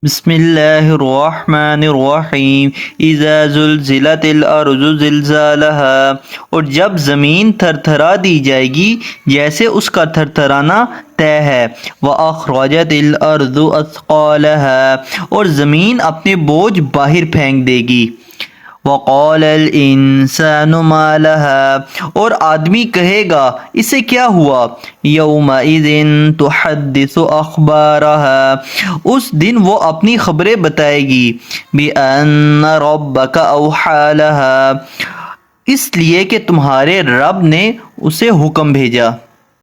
बिस्मिल्लाहिर्रहमानिर्रहीम। इज़ा ज़ुलज़िलतिल अर्ज़ु ज़िलज़ालहा। और जब ज़मीन थरथरा दी जाएगी जैसे उसका थरथराना तय है। व अखरजतिल अर्ज़ु अस्क़ालहा। और ज़मीन अपने बोझ बाहर फेंक देगी। वक़ालल इंसानु मा लहा। और आदमी कहेगा इसे क्या हुआ। यौमइज़िन तुहद्दिसु अख़बारहा। उस दिन वो अपनी खबरें बताएगी। बिअन्ना रब्बका औहा लहा। इसलिए कि तुम्हारे रब ने उसे हुक्म भेजा।